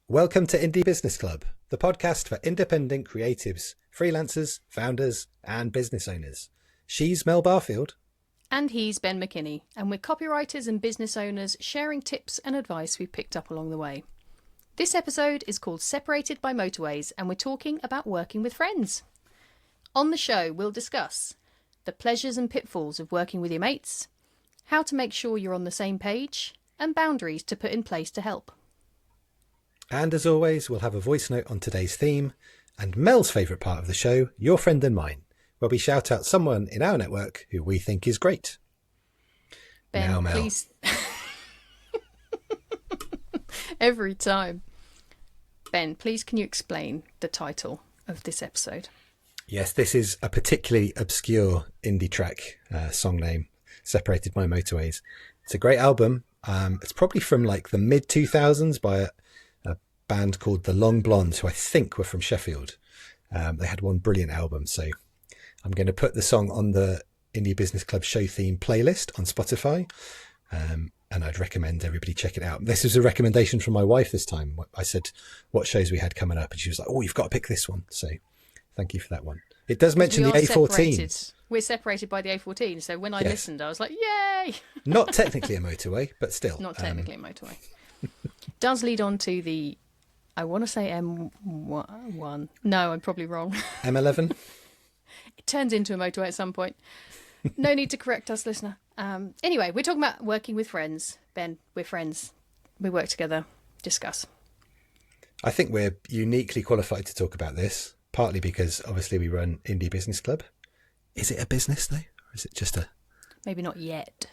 Welcome to Indie Business Club, the podcast for independent creatives, freelancers, founders, and business owners. She's Mel Barfield. And he's Ben McKinney, and we're copywriters and business owners sharing tips and advice we've picked up along the way. This episode is called Separated by Motorways, and we're talking about working with friends. On the show, we'll discuss the pleasures and pitfalls of working with your mates, how to make sure you're on the same page, and boundaries to put in place to help. And as always, we'll have a voice note on today's theme, and Mel's favourite part of the show, Your Friend and Mine, where we shout out someone in our network who we think is great. Ben, now, Mel. Please. Every time. Ben, please can you explain the title of this episode? Yes, this is a particularly obscure indie track song name, Separated by Motorways. It's a great album. It's probably from like the mid-2000s by a band called The Long Blondes, who I think were from Sheffield. They had one brilliant album, so I'm going to put the song on the Indie Business Club show theme playlist on Spotify, and I'd recommend everybody check it out. This was a recommendation from my wife this time. I said what shows we had coming up, and she was like, oh, you've got to pick this one. So thank you for that one. It does mention the A14. Separated. We're separated by the A14, so when I listened, I was like, yay! Not technically a motorway, but still. Not technically a motorway. Does lead on to the, I want to say M1. No, I'm probably wrong. M11? It turns into a motorway at some point. No need to correct us, listener. Anyway, we're talking about working with friends. Ben, we're friends. We work together. Discuss. I think we're uniquely qualified to talk about this, partly because obviously we run Indie Business Club. Is it a business though? Or is it just a... Maybe not yet.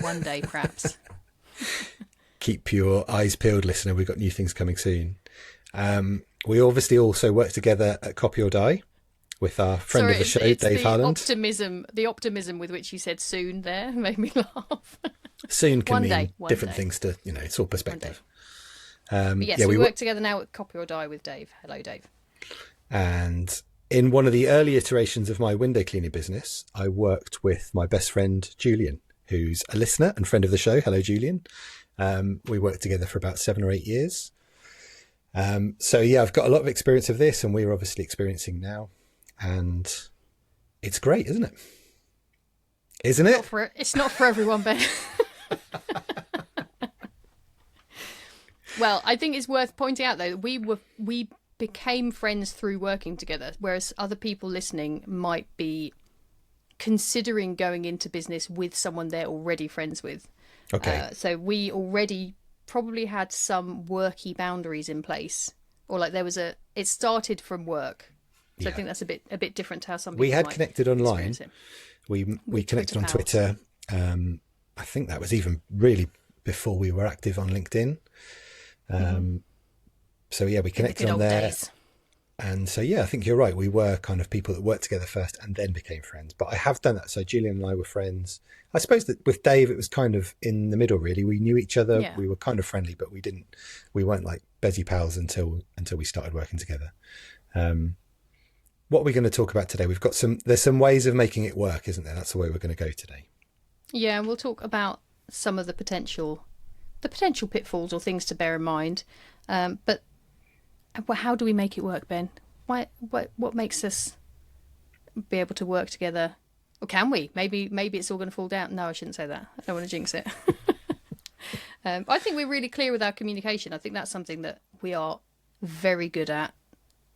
One day, perhaps. Keep your eyes peeled, listener. We've got new things coming soon. We obviously also work together at Copy or Die with our friend of the show, Dave Harland. The optimism with which you said soon there made me laugh. Soon can mean different things to, it's all perspective. But yes, we work together now at Copy or Die with Dave. Hello, Dave. And in one of the early iterations of my window cleaning business, I worked with my best friend, Julian, who's a listener and friend of the show. Hello, Julian. We worked together for about 7 or 8 years. So yeah, I've got a lot of experience of this, and we're obviously experiencing now. And it's great, isn't it? Isn't it? It's not for everyone, Ben. Well, I think it's worth pointing out, though, that we became friends through working together, whereas other people listening might be considering going into business with someone they're already friends with. Okay. So we already probably had some worky boundaries in place, or like it started from work. So yeah. I think that's a bit different to how some people we had connected online. We connected on Twitter. I think that was even really before we were active on LinkedIn. So yeah, we connected on there. Days. And so, yeah, I think you're right. We were kind of people that worked together first and then became friends. But I have done that. So Julian and I were friends. I suppose that with Dave, it was kind of in the middle, really. We knew each other. Yeah. We were kind of friendly, but we weren't like busy pals until we started working together. What are we going to talk about today? There's some ways of making it work, isn't there? That's the way we're going to go today. Yeah, and we'll talk about some of the potential pitfalls or things to bear in mind. But how do we make it work, Ben? What makes us be able to work together? Or can we? Maybe it's all going to fall down. No, I shouldn't say that. I don't want to jinx it. I think we're really clear with our communication. I think that's something that we are very good at,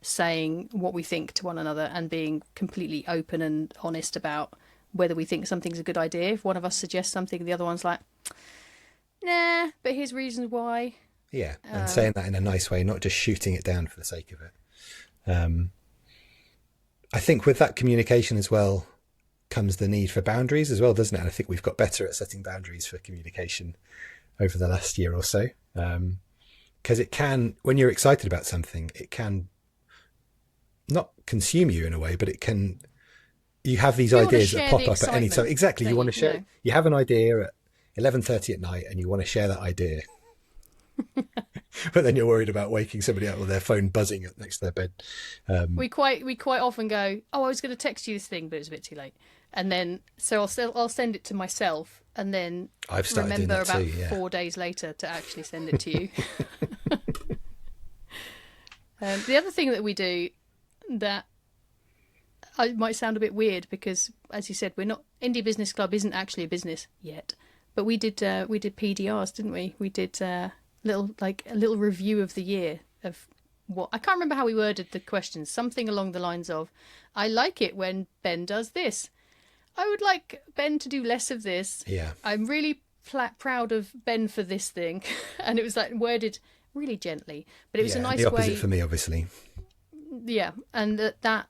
saying what we think to one another and being completely open and honest about whether we think something's a good idea. If one of us suggests something, the other one's like, nah, but here's reasons why. Yeah, and saying that in a nice way, not just shooting it down for the sake of it. I think with that communication as well comes the need for boundaries as well, doesn't it? And I think we've got better at setting boundaries for communication over the last year or so. Because it can, when you're excited about something, it can not consume you in a way, but you have these ideas that pop up at any time. Exactly, you want to share. You have an idea at 11:30 at night and you want to share that idea. But then you're worried about waking somebody up with their phone buzzing next to their bed. We quite often go, oh, I was going to text you this thing, but it was a bit too late. And then, so I'll send it to myself, and then I've started remember doing that about too, yeah. 4 days later to actually send it to you. The other thing that we do that it might sound a bit weird because, as you said, we're not Indie Business Club isn't actually a business yet, but we did PDRs, didn't we? We did a little review of the year of what I can't remember how we worded the questions. Something along the lines of, "I like it when Ben does this. I would like Ben to do less of this. Yeah. I'm really proud of Ben for this thing," and it was like worded really gently, but it was a nice way. The opposite for me, obviously. Yeah, and that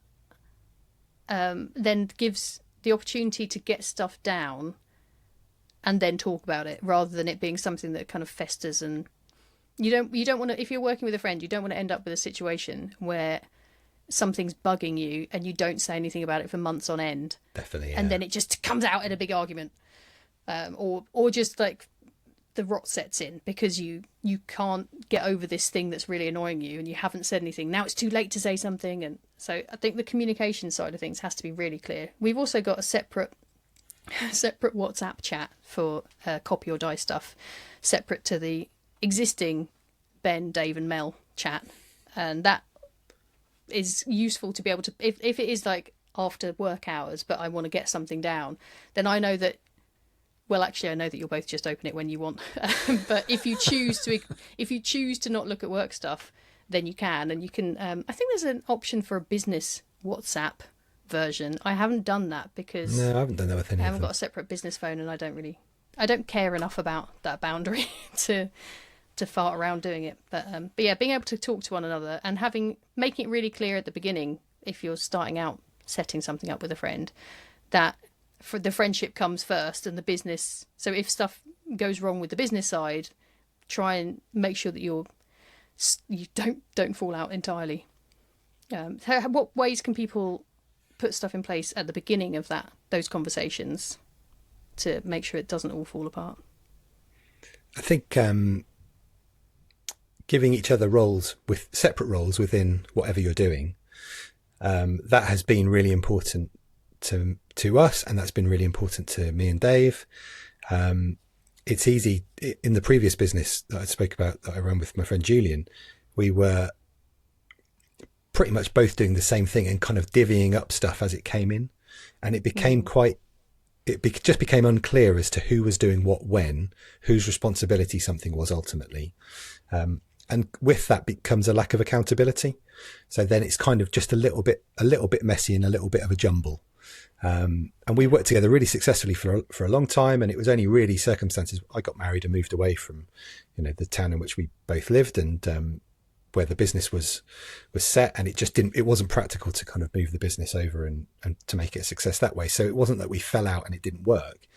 then gives the opportunity to get stuff down and then talk about it, rather than it being something that kind of festers. And you don't want to, if you're working with a friend, you don't want to end up with a situation where something's bugging you and you don't say anything about it for months on end. Definitely, yeah. And then it just comes out in a big argument, or just like the rot sets in because you can't get over this thing that's really annoying you and you haven't said anything. Now it's too late to say something. And so I think the communication side of things has to be really clear. We've also got a separate WhatsApp chat for copy or die stuff, separate to the existing Ben, Dave and Mel chat. And that is useful to be able to, if it is like after work hours, but I want to get something down, then I know that, well, actually, I know that you'll both just open it when you want. But if you choose to not look at work stuff, then you can. And you can, I think there's an option for a business WhatsApp version. I haven't done that because no, I haven't done that with any. I haven't got a separate business phone, and I don't care enough about that boundary to fart around doing it. But yeah, being able to talk to one another and making it really clear at the beginning, if you're starting out setting something up with a friend, that for the friendship comes first and the business. So if stuff goes wrong with the business side, try and make sure that you don't fall out entirely. What ways can people put stuff in place at the beginning of those conversations to make sure it doesn't all fall apart? I think giving each other with separate roles within whatever you're doing, that has been really important to us, and that's been really important to me and Dave. It's easy in the previous business that I spoke about that I ran with my friend Julian. We were pretty much both doing the same thing and kind of divvying up stuff as it came in, and it became just became unclear as to who was doing what when, whose responsibility something was ultimately. And with that becomes a lack of accountability. So then it's kind of just a little bit messy and a little bit of a jumble. And we worked together really successfully for a long time. And it was only really circumstances. I got married and moved away from, the town in which we both lived, and where the business was set, and it wasn't practical to kind of move the business over and to make it a success that way. So it wasn't that we fell out and it didn't work,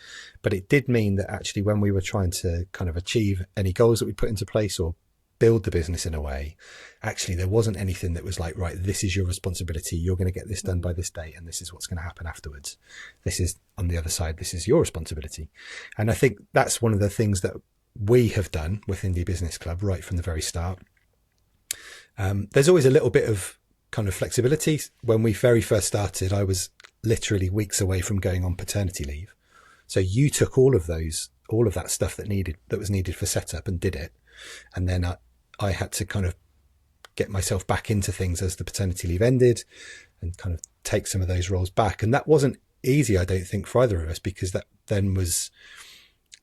but it did mean that actually when we were trying to kind of achieve any goals that we put into place or build the business in a way, actually there wasn't anything that was like, right, this is your responsibility, you're going to get this done by this date, and this is what's going to happen afterwards. This is on the other side, this is your responsibility. And I think that's one of the things that we have done with Indie Business Club right from the very start. There's always a little bit of kind of flexibility. When we very first started, I was literally weeks away from going on paternity leave. So you took all of that stuff that was needed for setup and did it. And then I had to kind of get myself back into things as the paternity leave ended and kind of take some of those roles back. And that wasn't easy, I don't think, for either of us, because that then was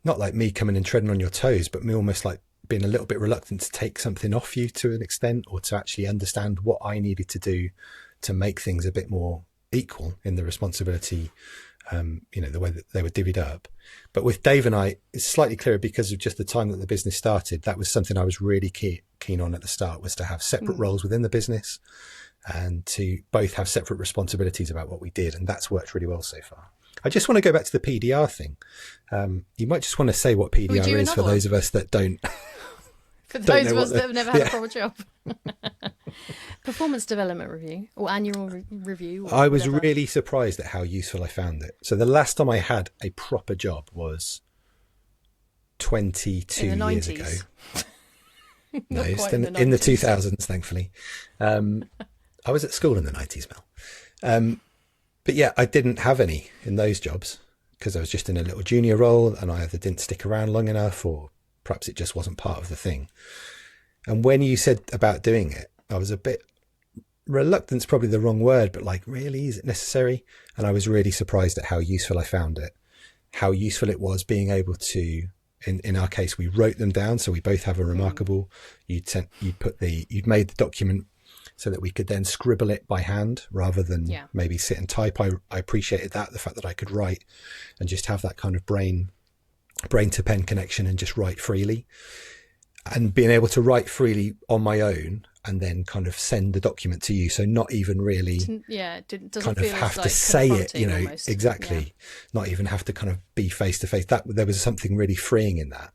not like me coming and treading on your toes, but me almost like being a little bit reluctant to take something off you to an extent, or to actually understand what I needed to do to make things a bit more equal in the responsibility, the way that they were divvied up. But with Dave and I, it's slightly clearer because of just the time that the business started. That was something I was really keen on at the start, was to have separate roles within the business and to both have separate responsibilities about what we did. And that's worked really well so far. I just want to go back to the PDR thing. You might just want to say what PDR is for those of us that don't. For those of us that have never had a proper job. Performance development review or annual review. Or I was really surprised at how useful I found it. So the last time I had a proper job was 22 years ago. No, in the 2000s, thankfully. I was at school in the 90s, Mel. But yeah, I didn't have any in those jobs because I was just in a little junior role, and I either didn't stick around long enough, or perhaps it just wasn't part of the thing. And when you said about doing it, I was a bit reluctance, probably the wrong word, but like, really, is it necessary? And I was really surprised at how useful I found it, how useful it was being able to, in our case, we wrote them down. So we both have a remarkable, you'd made the document so that we could then scribble it by hand rather than maybe sit and type. I appreciated that, the fact that I could write and just have that kind of brain to pen connection and just write freely, and being able to write freely on my own and then kind of send the document to you. So not even really doesn't kind of feel have like to say it, almost. exactly. Not even have to kind of be face to face. That there was something really freeing in that.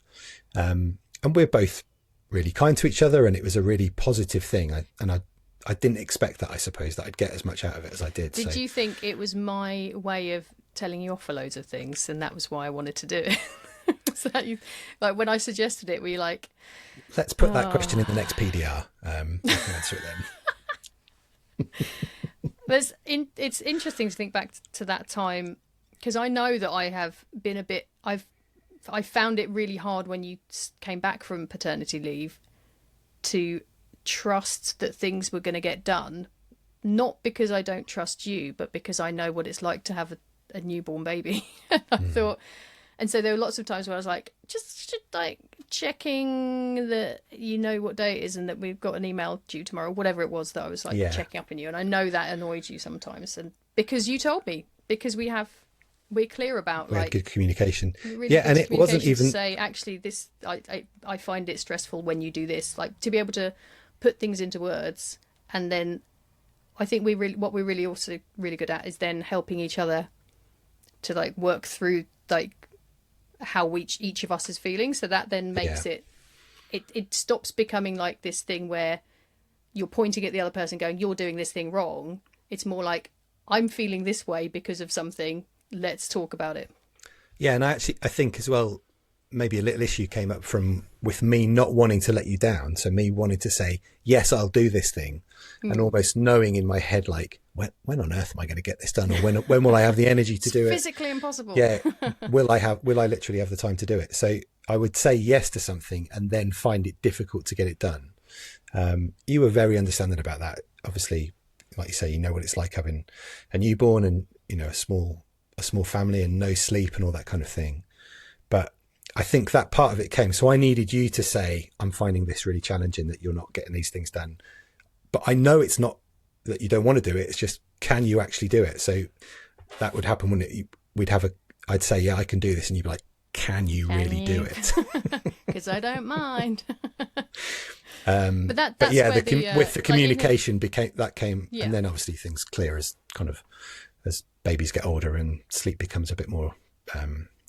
And we're both really kind to each other, and it was a really positive thing. I didn't expect that, I suppose, that I'd get as much out of it as I did. Did you think it was my way of telling you off for loads of things, and that was why I wanted to do it? So that you, like, when I suggested it, were you like, let's put that question in the next PDR. I can answer it then. It's interesting to think back to that time, because I know that I have been I found it really hard when you came back from paternity leave to trust that things were going to get done, not because I don't trust you, but because I know what it's like to have a newborn baby. I thought, and so there were lots of times where I was like, just like checking that you know what day it is and that we've got an email due tomorrow, whatever it was that I was like checking up on you. And I know that annoyed you sometimes, and because you told me, because we're clear about we like had good communication. Really and it wasn't even to say, actually, this I find it stressful when you do this, like to be able to put things into words. And then I think what we're really also really good at is then helping each other to like work through like how each of us is feeling, so that then makes it stops becoming like this thing where you're pointing at the other person going, you're doing this thing wrong. It's more like, I'm feeling this way because of something, let's talk about it. And I think as well, maybe a little issue came up with me not wanting to let you down. So me wanting to say, yes, I'll do this thing. And almost knowing in my head, like, when on earth am I going to get this done? Or when will I have the energy to do it? Physically impossible. Yeah. Will I literally have the time to do it? So I would say yes to something and then find it difficult to get it done. You were very understanding about that. Obviously, like you say, you know what it's like having a newborn and, a small family and no sleep and all that kind of thing. But I think that part of it came. So I needed you to say, I'm finding this really challenging that you're not getting these things done. But I know it's not that you don't want to do it. It's just, can you actually do it? So that would happen when I'd say, yeah, I can do this. And you'd be like, can you really do it? Because I don't mind. With the communication came, and then obviously things clear as babies get older and sleep becomes a bit more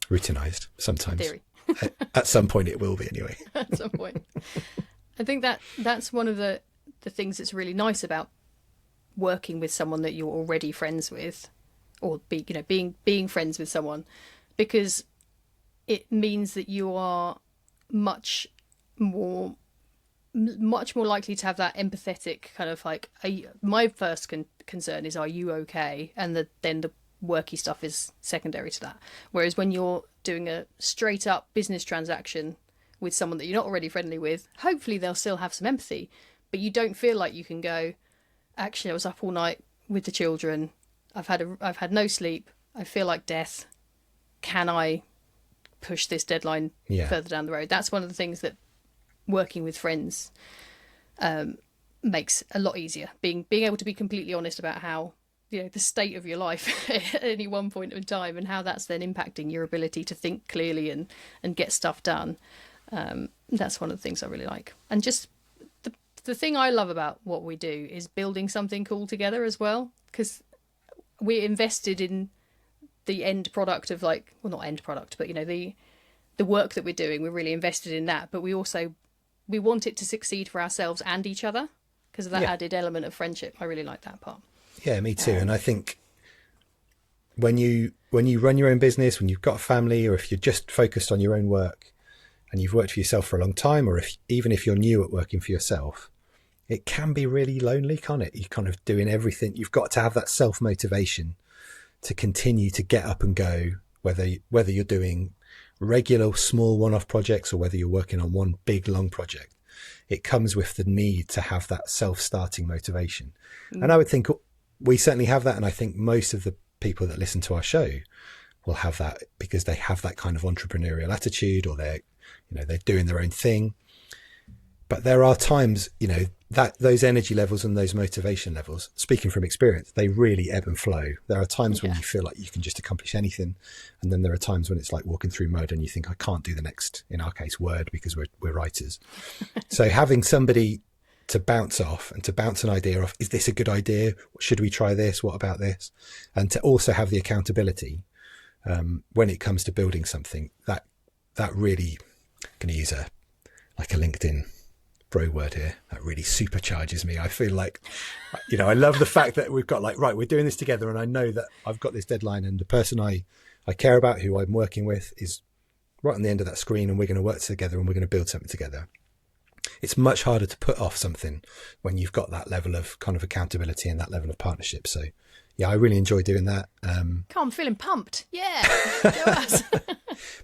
routinized sometimes. Theory. At some point it will be anyway. At some point. I think that's one of the things that's really nice about working with someone that you're already friends with, or being friends with someone, because it means that you are much more likely to have that empathetic kind of like, my first concern is, are you okay? And then the worky stuff is secondary to that. Whereas when you're doing a straight up business transaction with someone that you're not already friendly with, hopefully they'll still have some empathy, but you don't feel like you can go, actually, I was up all night with the children. I've had no sleep. I feel like death. Can I push this deadline further down the road? That's one of the things that working with friends makes a lot easier. Being able to be completely honest about how, the state of your life at any one point in time, and how that's then impacting your ability to think clearly and get stuff done. That's one of the things I really like. And just the thing I love about what we do is building something cool together as well, because we're invested in the end product of not end product, but the work that we're doing. We're really invested in that, but we want it to succeed for ourselves and each other because of that added element of friendship. I really like that part. Yeah, me too. And I think when you run your own business, when you've got a family, or if you're just focused on your own work and you've worked for yourself for a long time, or even if you're new at working for yourself, it can be really lonely, can't it? You're kind of doing everything. You've got to have that self-motivation to continue to get up and go, whether you're doing regular small one-off projects or whether you're working on one big long project. it comes with the need to have that self-starting motivation. And I would think we certainly have that. And I think most of the people that listen to our show will have that because they have that kind of entrepreneurial attitude, or they're doing their own thing. But there are times, that those energy levels and those motivation levels, speaking from experience, they really ebb and flow. There are times when you feel like you can just accomplish anything. And then there are times when it's like walking through mud and you think, I can't do the next, in our case, word, because we're writers. So having somebody to bounce off and to bounce an idea off, is this a good idea? Should we try this? What about this? And to also have the accountability when it comes to building something, that really, going to use a LinkedIn bro word here, that really supercharges me. I feel like, I love the fact that we've got right, we're doing this together, and I know that I've got this deadline, and the person I care about, who I'm working with, is right on the end of that screen, and we're going to work together and we're going to build something together. It's much harder to put off something when you've got that level of kind of accountability and that level of partnership. So yeah, I really enjoy doing that. I'm feeling pumped. Yeah. Go us.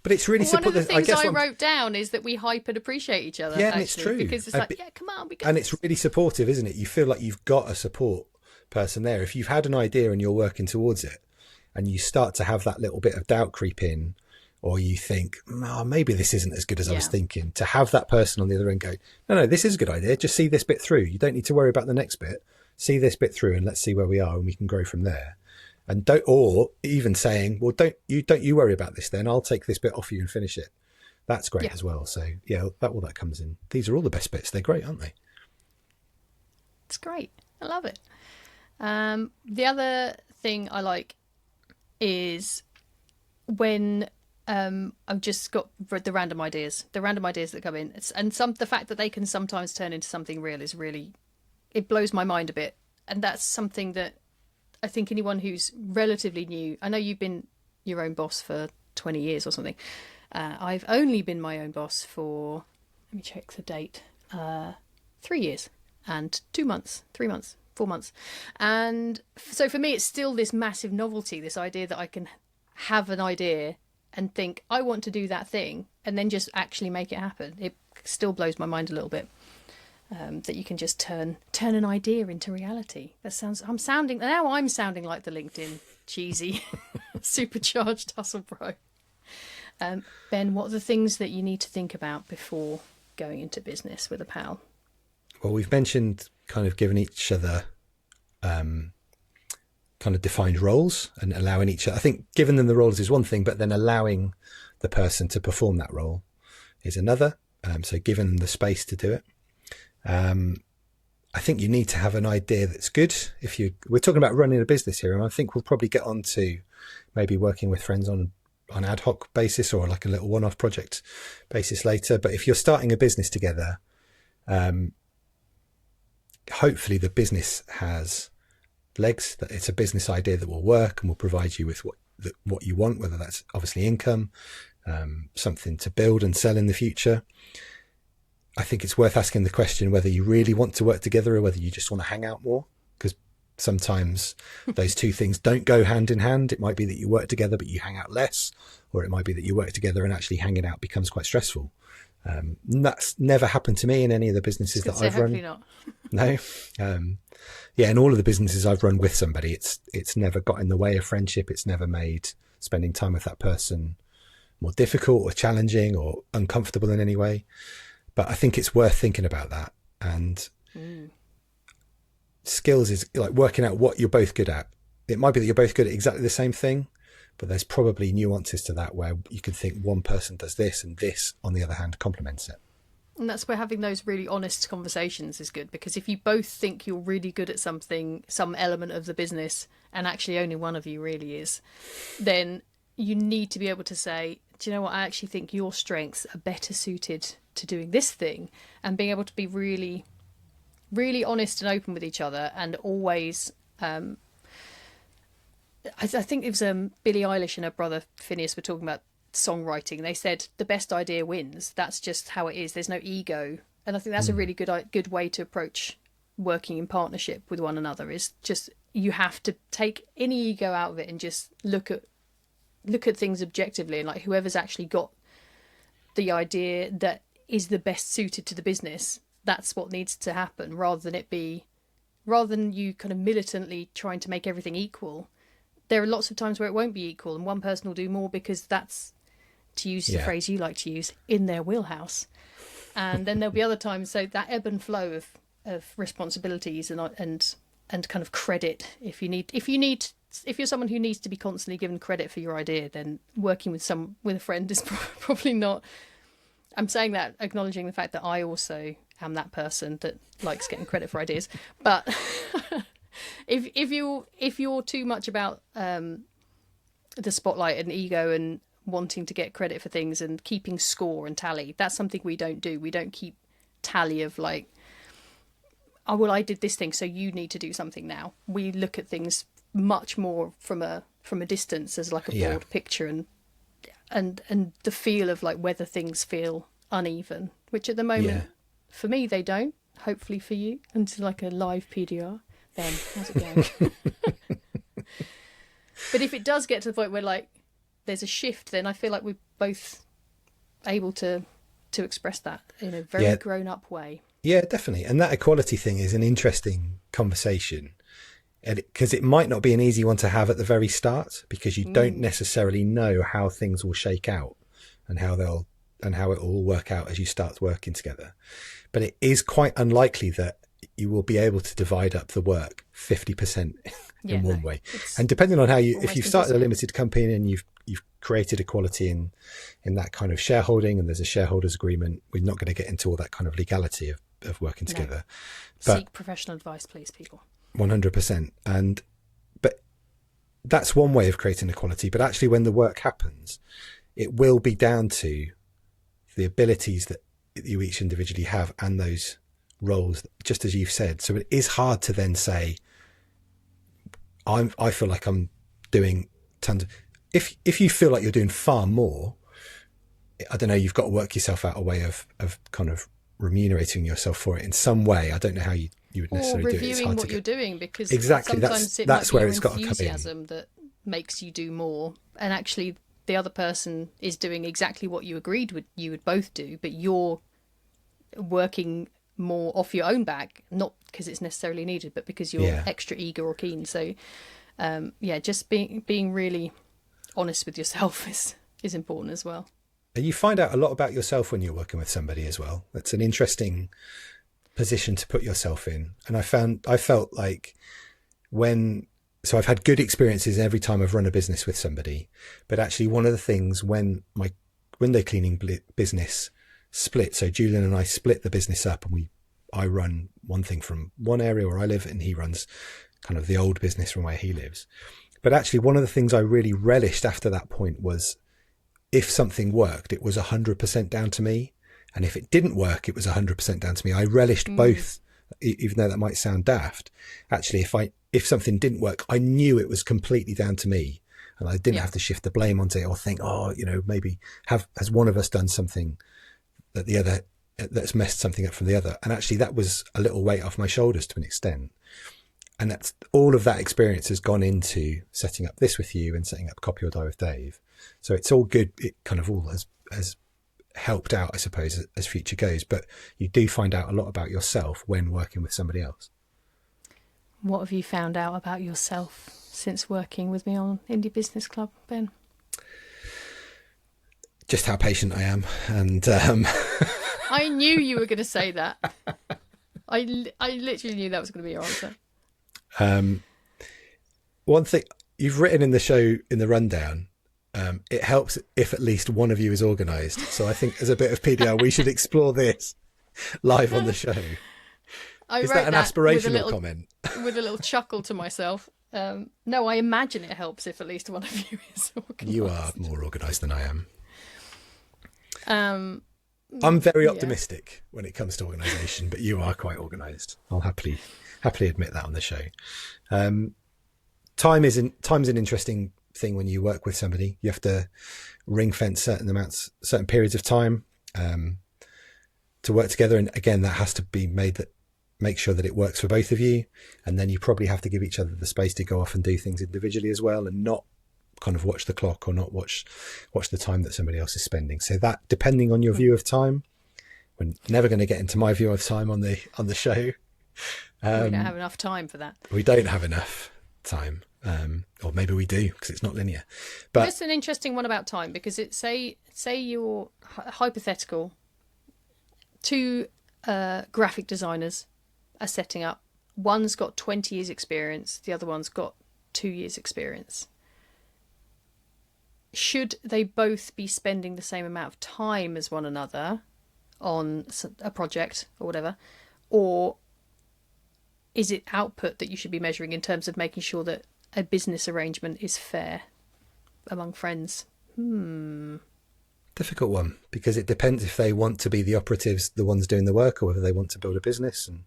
But it's really one of the things I wrote wrote down is that we hyper appreciate each other. Yeah, actually, and it's true. Because it's like, come on, we got and this. It's really supportive, isn't it? You feel like you've got a support person there. If you've had an idea and you're working towards it, and you start to have that little bit of doubt creep in, or you think, maybe this isn't as good as I was thinking, to have that person on the other end go, no, this is a good idea. Just see this bit through. You don't need to worry about the next bit. See this bit through, and let's see where we are, and we can grow from there. And or even saying, well, don't you worry about this then. I'll take this bit off you and finish it. That's great as well. So yeah, that comes in. These are all the best bits. They're great, aren't they? It's great. I love it. The other thing I like is when I've just got the random ideas that come in, and the fact that they can sometimes turn into something real is really, it blows my mind a bit. And that's something that I think anyone who's relatively new, I know you've been your own boss for 20 years or something. I've only been my own boss for, let me check the date, 3 years and 2 months, 3 months, 4 months. And so for me, it's still this massive novelty, this idea that I can have an idea and think, I want to do that thing, and then just actually make it happen. It still blows my mind a little bit. That you can just turn an idea into reality. I'm sounding like the LinkedIn cheesy, supercharged hustle pro. Ben, what are the things that you need to think about before going into business with a pal? Well, we've mentioned kind of giving each other kind of defined roles and allowing each other. I think giving them the roles is one thing, but then allowing the person to perform that role is another. So giving them the space to do it. I think you need to have an idea that's good. We're talking about running a business here, and I think we'll probably get on to maybe working with friends on ad hoc basis, or like a little one-off project basis later. But if you're starting a business together, hopefully the business has legs, that it's a business idea that will work and will provide you with what you want, whether that's obviously income, something to build and sell in the future. I think it's worth asking the question whether you really want to work together or whether you just want to hang out more, because sometimes those two things don't go hand in hand. It might be that you work together but you hang out less, or it might be that you work together and actually hanging out becomes quite stressful. That's never happened to me in any of the businesses that I've run. Not. No. In all of the businesses I've run with somebody, it's never got in the way of friendship. It's never made spending time with that person more difficult or challenging or uncomfortable in any way. But I think it's worth thinking about that. And skills is like working out what you're both good at. It might be that you're both good at exactly the same thing, but there's probably nuances to that where you could think one person does this and this, on the other hand, complements it. And that's where having those really honest conversations is good, because if you both think you're really good at something, some element of the business, and actually only one of you really is, then you need to be able to say, do you know what, I actually think your strengths are better suited to doing this thing, and being able to be really, really honest and open with each other. And always, I think it was Billie Eilish and her brother Phineas were talking about songwriting. They said the best idea wins. That's just how it is. There's no ego. And I think that's a really good way to approach working in partnership with one another, is just, you have to take any ego out of it and just look at things objectively, and like whoever's actually got the idea that is the best suited to the business, that's what needs to happen, rather than you kind of militantly trying to make everything equal. There are lots of times where it won't be equal, and one person will do more because that's, to use the phrase you like to use, in their wheelhouse. And then there'll be other times, so that ebb and flow of responsibilities and kind of credit. If you're someone who needs to be constantly given credit for your idea, then working with a friend is probably not. I'm saying that acknowledging the fact that I also am that person that likes getting credit for ideas. But if you're too much about the spotlight and ego and wanting to get credit for things and keeping score and tally, that's something we don't do. We don't keep tally of like, oh well, I did this thing, so you need to do something now. We look at things much more from a distance as like a broad picture and the feel of like whether things feel uneven, which at the moment for me they don't. Hopefully for you, until like a live PDR. Then how's it going? But if it does get to the point where like there's a shift, then I feel like we're both able to express that in a very grown up way. Yeah, definitely. And that equality thing is an interesting conversation, because it might not be an easy one to have at the very start, because you don't necessarily know how things will shake out and how it will all work out as you start working together. But it is quite unlikely that you will be able to divide up the work 50% in one way. And depending on how if you've started a limited company and you've created equality in that kind of shareholding, and there's a shareholders agreement, we're not going to get into all that kind of legality of working together. But seek professional advice, please, people. 100%. But that's one way of creating equality. But actually, when the work happens, it will be down to the abilities that you each individually have and those roles, just as you've said. So it is hard to then say, I feel like I'm doing tons of, if you feel like you're doing far more, I don't know, you've got to work yourself out a way of kind of remunerating yourself for it in some way. I don't know how you would necessarily do it. It's hard what to you're doing, because exactly sometimes that's where it's got to come in. Enthusiasm that makes you do more, and actually the other person is doing exactly what you agreed you would both do, but you're working more off your own back, not because it's necessarily needed, but because you're extra eager or keen. So just being really honest with yourself is important as well. And you find out a lot about yourself when you're working with somebody as well. That's an interesting position to put yourself in. And I felt like so I've had good experiences every time I've run a business with somebody, but actually one of the things when my window cleaning business split, so Julian and I split the business up, and I run one thing from one area where I live, and he runs kind of the old business from where he lives. But actually one of the things I really relished after that point was, if something worked, it was 100% down to me. And if it didn't work, it was 100% down to me. I relished both, even though that might sound daft. Actually, if something didn't work, I knew it was completely down to me. And I didn't have to shift the blame onto it or think, maybe has one of us done something that the other, that's messed something up from the other. And actually that was a little weight off my shoulders to an extent. And that's all of that experience has gone into setting up this with you and setting up Copy or Die with Dave. So it's all good. It kind of all has helped out, I suppose, as future goes. But you do find out a lot about yourself when working with somebody else. What have you found out about yourself since working with me on Indie Business Club, Ben? Just how patient I am. And I knew you were going to say that. I literally knew that was going to be your answer. One thing you've written in the show, in the rundown, it helps if at least one of you is organised. So I think as a bit of PDR, we should explore this live on the show. Is that an aspirational comment? With a little chuckle to myself. No, I imagine it helps if at least one of you is organised. You are more organised than I am. I'm very optimistic when it comes to organisation, but you are quite organised. I'll happily admit that on the show. Time's an interesting thing when you work with somebody. You have to ring fence certain periods of time to work together, and again, that has to be make sure that it works for both of you. And then you probably have to give each other the space to go off and do things individually as well, and not kind of watch the clock or not watch the time that somebody else is spending. So that, depending on your view of time, We're never going to get into my view of time on the show. We don't have enough time for that. We don't have enough time, or maybe we do because it's not linear. But that's an interesting one about time, because it say you're hypothetical. Two graphic designers are setting up. One's got 20 years experience. The other one's got 2 years experience. Should they both be spending the same amount of time as one another on a project or whatever? Or is it output that you should be measuring in terms of making sure that a business arrangement is fair among friends? Difficult one, because it depends if they want to be the operatives, the ones doing the work, or whether they want to build a business, and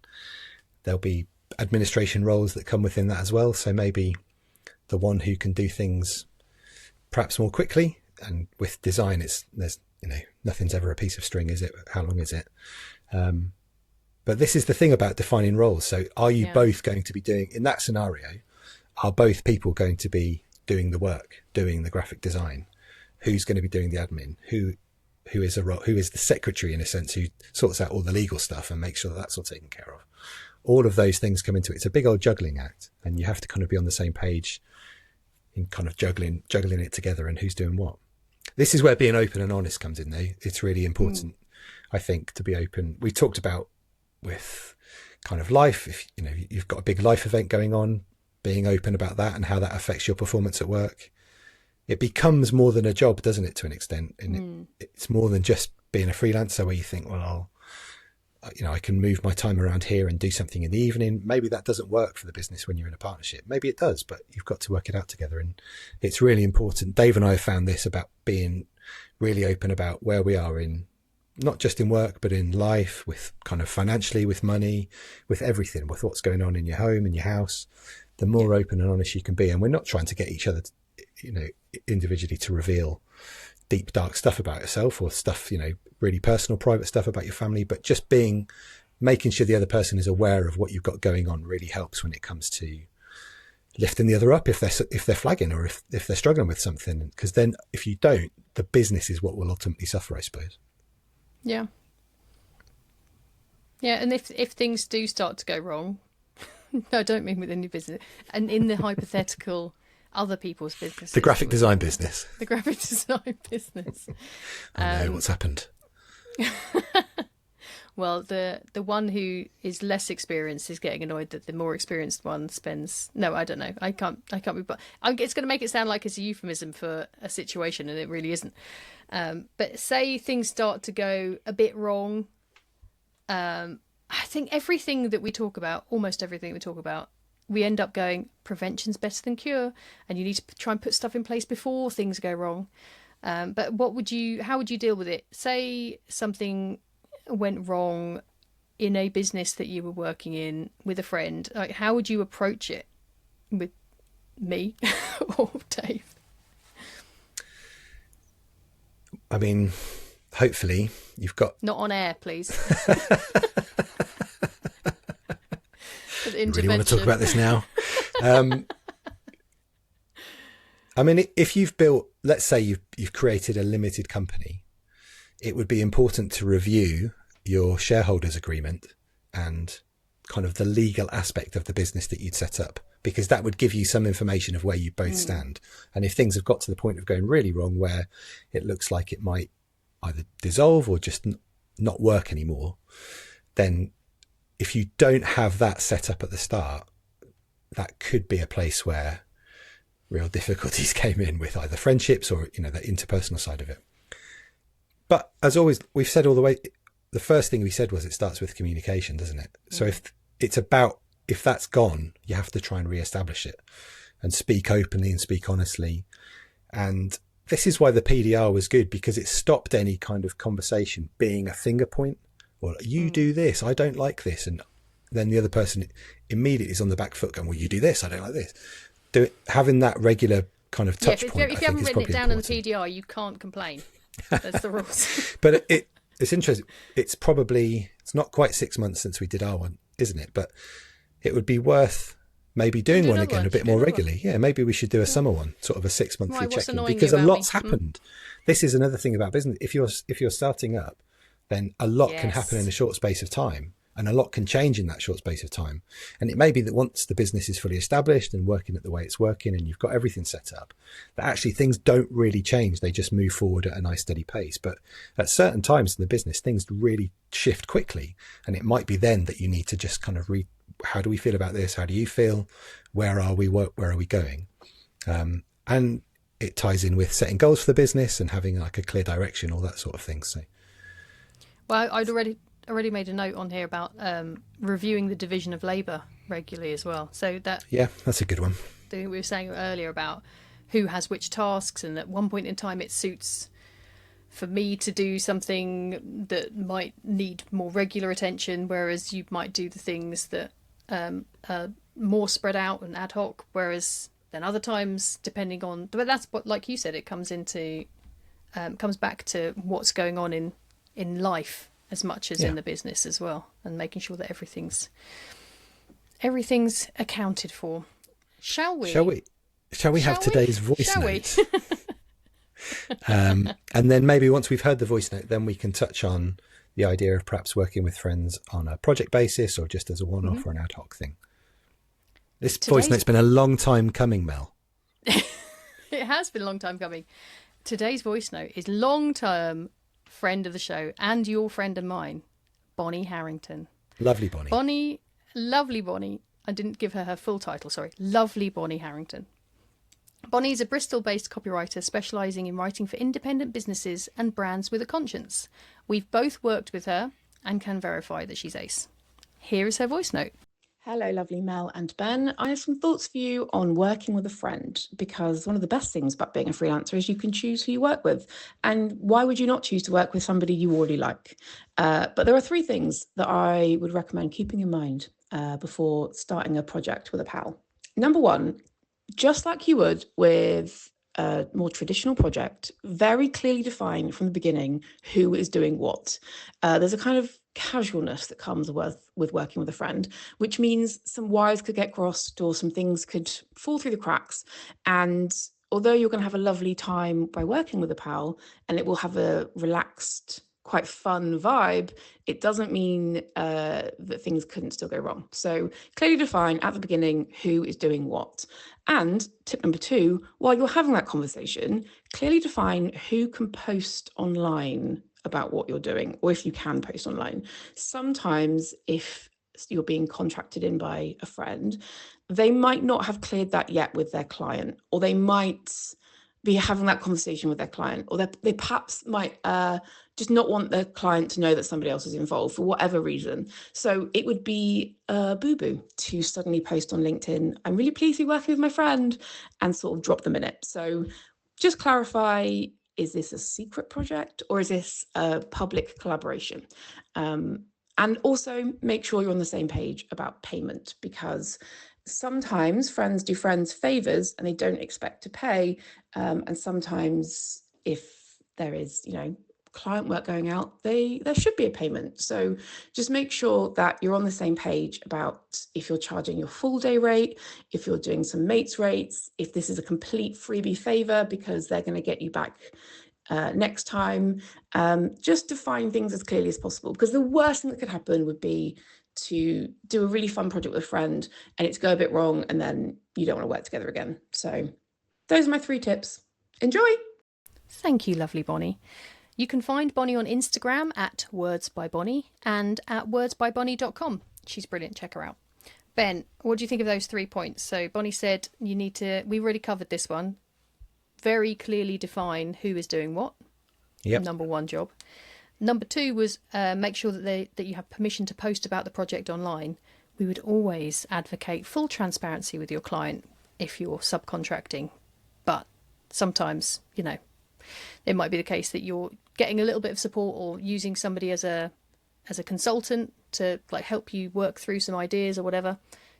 there'll be administration roles that come within that as well. So maybe the one who can do things perhaps more quickly, and with design, there's nothing's ever a piece of string, is it? How long is it? But this is the thing about defining roles. So are you both going to be doing, in that scenario, are both people going to be doing the work, doing the graphic design? Who's going to be doing the admin? Who is the secretary, in a sense, who sorts out all the legal stuff and makes sure that that's all taken care of? All of those things come into it. It's a big old juggling act, and you have to kind of be on the same page in kind of juggling it together, and who's doing what. This is where being open and honest comes in, though. It's really important, I think, to be open. We talked about with kind of life, if you've got a big life event going on, being open about that and how that affects your performance at work. It becomes more than a job, doesn't it, to an extent? And it's more than just being a freelancer where you think, well, I can move my time around here and do something in the evening. Maybe that doesn't work for the business when you're in a partnership. Maybe it does, but you've got to work it out together. And it's really important. Dave and I have found this about being really open about where we are in, not just in work, but in life, with kind of financially, with money, with everything, with what's going on in your home, in your house. The more open and honest you can be. And we're not trying to get each other individually to reveal deep, dark stuff about yourself, or stuff, really personal, private stuff about your family, but just making sure the other person is aware of what you've got going on really helps when it comes to lifting the other up if they're flagging, or if they're struggling with something. Because then if you don't, the business is what will ultimately suffer, I suppose. Yeah. Yeah, and if things do start to go wrong, no, I don't mean within your business, and in the hypothetical other people's businesses. The graphic design business. The graphic design business. I know what's happened. Well, the one who is less experienced is getting annoyed that the more experienced one spends. No, I don't know. I can't be. But it's going to make it sound like it's a euphemism for a situation, and it really isn't. But say things start to go a bit wrong. I think everything that we talk about, almost everything we talk about, we end up going, prevention's better than cure, and you need to try and put stuff in place before things go wrong. But how would you deal with it? Say something went wrong in a business that you were working in with a friend. Like, how would you approach it with me or Dave? I mean, hopefully you've got... Not on air, please. Really want to talk about this now. I mean, if you've built, let's say you've created a limited company, it would be important to review your shareholders agreement and kind of the legal aspect of the business that you'd set up, because that would give you some information of where you both stand. And if things have got to the point of going really wrong, where it looks like it might either dissolve or just not work anymore, then if you don't have that set up at the start, that could be a place where real difficulties came in with either friendships or, the interpersonal side of it. But as always, we've said all the way, the first thing we said was it starts with communication, doesn't it? So if that's gone, you have to try and reestablish it and speak openly and speak honestly. And this is why the PDR was good, because it stopped any kind of conversation being a finger point. Well, you do this, I don't like this. And then the other person immediately is on the back foot going, well, you do this, I don't like this. Having that regular kind of touch point, if you haven't written it down in the PDR, you can't complain. That's the rules. But it's interesting. It's not quite 6 months since we did our one, isn't it? But it would be worth maybe doing one again a bit more regularly. Yeah, maybe we should do a summer one, sort of a 6 monthly check-in, because a lot's happened. This is another thing about business. If you're starting up, then a lot can happen in Yes. a short space of time, and a lot can change in that short space of time. And it may be that once the business is fully established and working at the way it's working and you've got everything set up, that actually things don't really change. They just move forward at a nice steady pace. But at certain times in the business, things really shift quickly. And it might be then that you need to just kind of how do we feel about this? How do you feel? Where are we? Where are we going? And it ties in with setting goals for the business and having like a clear direction, all that sort of thing. So, Well, I'd already made a note on here about reviewing the division of labour regularly as well. So that yeah, that's a good one. we were saying earlier about who has which tasks, and at one point in time it suits for me to do something that might need more regular attention, whereas you might do the things that are more spread out and ad hoc, whereas then other times, depending on, but that's what, like you said, it comes back to what's going on in life as much as in the business as well, and making sure that everything's accounted for. Shall we have today's voice Shall note? we? And then maybe once we've heard the voice note, then we can touch on the idea of perhaps working with friends on a project basis or just as a one-off or an ad hoc thing. This voice note's been a long time coming, Mel. It has been a long time coming. Today's voice note is long-term friend of the show and your friend and mine, Bonnie Harrington. Lovely Bonnie. Lovely Bonnie. I didn't give her full title, sorry. Lovely Bonnie Harrington. Bonnie is a Bristol-based copywriter specialising in writing for independent businesses and brands with a conscience. We've both worked with her and can verify that she's ace. Here is her voice note. Hello, lovely Mel and Ben. I have some thoughts for you on working with a friend, because one of the best things about being a freelancer is you can choose who you work with. And why would you not choose to work with somebody you already like? But there are 3 things that I would recommend keeping in mind before starting a project with a pal. Number 1, just like you would with a more traditional project, very clearly define from the beginning who is doing what. There's a kind of casualness that comes with working with a friend, which means some wires could get crossed or some things could fall through the cracks. And although you're going to have a lovely time by working with a pal and it will have a relaxed, quite fun vibe, it doesn't mean that things couldn't still go wrong. So clearly define at the beginning who is doing what. And tip number 2, while you're having that conversation, clearly define who can post online about what you're doing, or if you can post online. Sometimes if you're being contracted in by a friend, they might not have cleared that yet with their client, or they might be having that conversation with their client, or they perhaps might just not want their client to know that somebody else is involved for whatever reason. So it would be a boo-boo to suddenly post on LinkedIn, I'm really pleased to be working with my friend, and sort of drop them in it. So just clarify, is this a secret project or is this a public collaboration? And also make sure you're on the same page about payment, because sometimes friends do friends favors and they don't expect to pay. And sometimes if there is, client work going out, there should be a payment. So just make sure that you're on the same page about if you're charging your full day rate, if you're doing some mates rates, if this is a complete freebie favor because they're going to get you back next time. Just define things as clearly as possible, because the worst thing that could happen would be to do a really fun project with a friend and it's go a bit wrong and then you don't want to work together again. So those are my 3 tips. Enjoy. Thank you, lovely Bonnie. You can find Bonnie on Instagram at wordsbybonnie and at wordsbybonnie.com. She's brilliant. Check her out. Ben, what do you think of those 3 points? So Bonnie said we've already covered this one. Very clearly define who is doing what. Yep. Number 1 job. Number 2 was make sure that you have permission to post about the project online. We would always advocate full transparency with your client if you're subcontracting. But sometimes, it might be the case that you're getting a little bit of support or using somebody as a consultant to help you work through some ideas or whatever.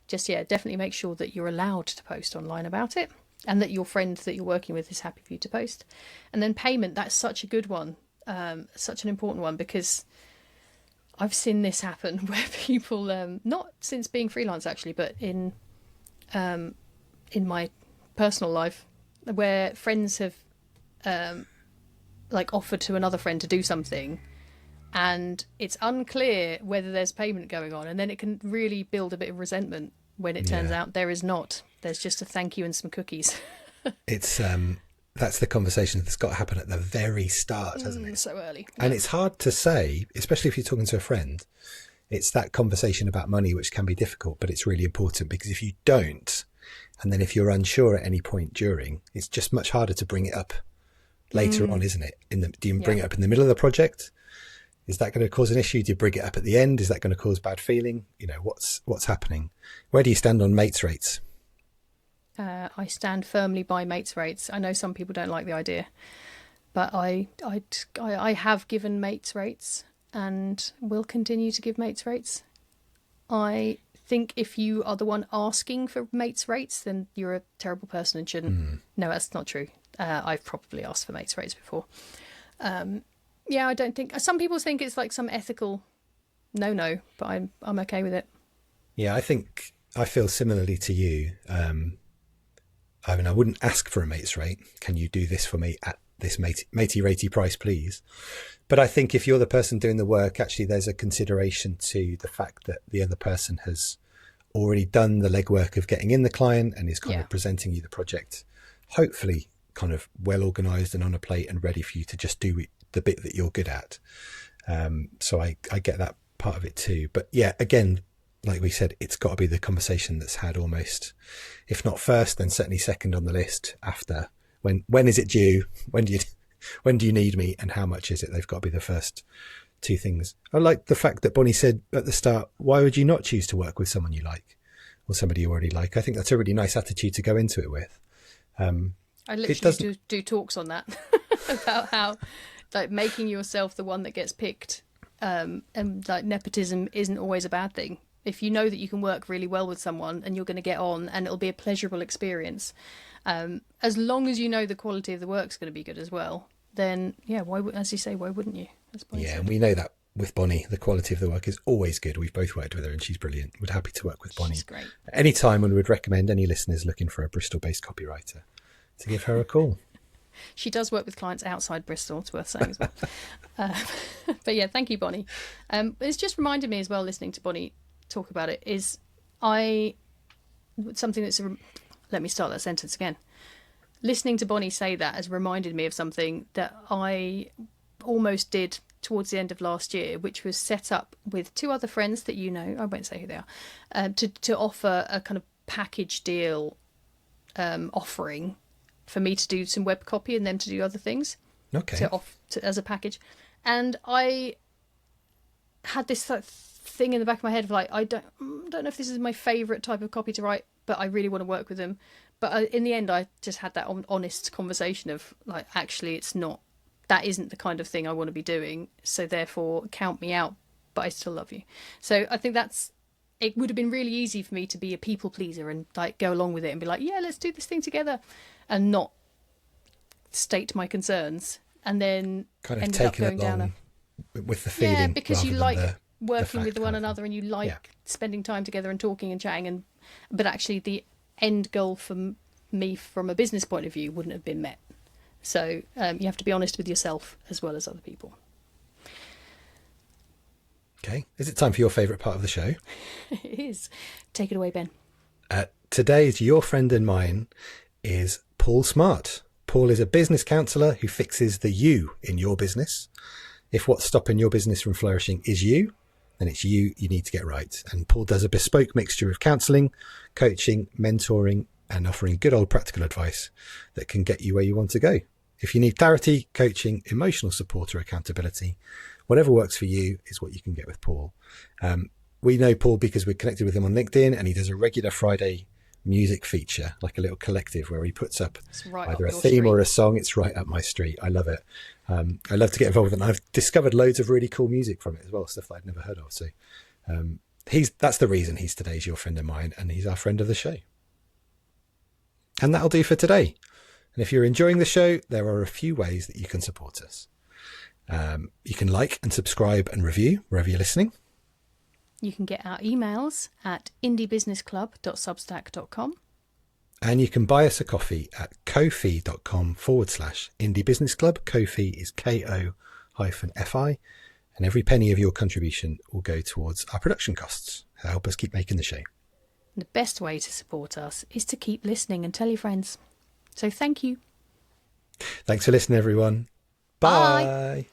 Just, definitely make sure that you're allowed to post online about it and that your friend that you're working with is happy for you to post. And then payment, that's such a good one, such an important one, because I've seen this happen where people, not since being freelance actually, but in my personal life, where friends have offered to another friend to do something and it's unclear whether there's payment going on, and then it can really build a bit of resentment when it turns out there is not. There's just a thank you and some cookies. It's that's the conversation that's got to happen at the very start, hasn't it? So early. And it's hard to say, especially if you're talking to a friend. It's that conversation about money which can be difficult, but it's really important, because if you don't, and then if you're unsure at any point during, it's just much harder to bring it up later on, isn't it? Do you bring it up in the middle of the project? Is that going to cause an issue? Do you bring it up at the end? Is that going to cause bad feeling? What's happening? Where do you stand on mates rates? I stand firmly by mates rates. I know some people don't like the idea, but I have given mates rates and will continue to give mates rates. I think if you are the one asking for mates rates, then you're a terrible person and shouldn't. No, that's not true. I've probably asked for mates rates before. I don't think, some people think it's like some ethical no, but I'm okay with it. Yeah, I feel similarly to you. I mean, I wouldn't ask for a mate's rate. Can you do this for me at this matey ratey price, please? But I think if you're the person doing the work, actually there's a consideration to the fact that the other person has already done the legwork of getting in the client and is kind of presenting you the project, hopefully kind of well organised and on a plate and ready for you to just do the bit that you're good at. So I get that part of it too. But yeah, again, like we said, it's got to be the conversation that's had almost, if not first, then certainly second on the list after. When is it due? When do you need me, and how much is it? They've got to be the first two things. I like the fact that Bonnie said at the start, why would you not choose to work with someone you like or somebody you already like? I think that's a really nice attitude to go into it with. I literally do talks on that about how like making yourself the one that gets picked, and like nepotism isn't always a bad thing. If you know that you can work really well with someone and you're going to get on and it'll be a pleasurable experience, as long as you know the quality of the work's going to be good as well, then as you say, why wouldn't you? And we know that with Bonnie, the quality of the work is always good. We've both worked with her and she's brilliant. We're happy to work with Bonnie. She's great. Any time, and would recommend any listeners looking for a Bristol-based copywriter to give her a call. She does work with clients outside Bristol, it's worth saying as well. But yeah, thank you, Bonnie. It's just reminded me as well, listening to Bonnie talk about it, is something that's let me start that sentence again. Listening to Bonnie say that has reminded me of something that I almost did towards the end of last year, which was set up with two other friends that you know, I won't say who they are, to offer a kind of package deal offering for me to do some web copy and them to do other things. Okay. As a package. And I had this thing in the back of my head of like, I don't know if this is my favourite type of copy to write, but I really want to work with them. But in the end, I just had that honest conversation of like, actually, that isn't the kind of thing I want to be doing. So therefore, count me out, but I still love you. So I think it would have been really easy for me to be a people pleaser and like go along with it and be like, yeah, let's do this thing together, and not state my concerns, and then kind of taking it along with the feeling. Yeah, because you like working with one kind of another and you like spending time together and talking and chatting, but actually the end goal for me from a business point of view wouldn't have been met. So you have to be honest with yourself as well as other people. Okay, is it time for your favourite part of the show? It is. Take it away, Ben. Today's Your Friend and Mine is Paul Smart. Paul is a business counsellor who fixes the you in your business. If what's stopping your business from flourishing is you, then it's you need to get right. And Paul does a bespoke mixture of counselling, coaching, mentoring, and offering good old practical advice that can get you where you want to go. If you need clarity, coaching, emotional support, or accountability, whatever works for you is what you can get with Paul. We know Paul because we're connected with him on LinkedIn, and he does a regular Friday music feature, like a little collective where he puts up either a theme or a song. It's right up my street. I love it. I love to get involved with it. And I've discovered loads of really cool music from it as well, stuff that I'd never heard of. So that's the reason he's today's Your Friend of Mine, and he's our friend of the show. And that'll do for today. And if you're enjoying the show, there are a few ways that you can support us. You can like and subscribe and review wherever you're listening. You can get our emails at indiebusinessclub.substack.com. And you can buy us a coffee at ko-fi.com/indiebusinessclub. Ko-fi is KO-FI. And every penny of your contribution will go towards our production costs to help us keep making the show. The best way to support us is to keep listening and tell your friends. So thank you. Thanks for listening, everyone. Bye. Bye.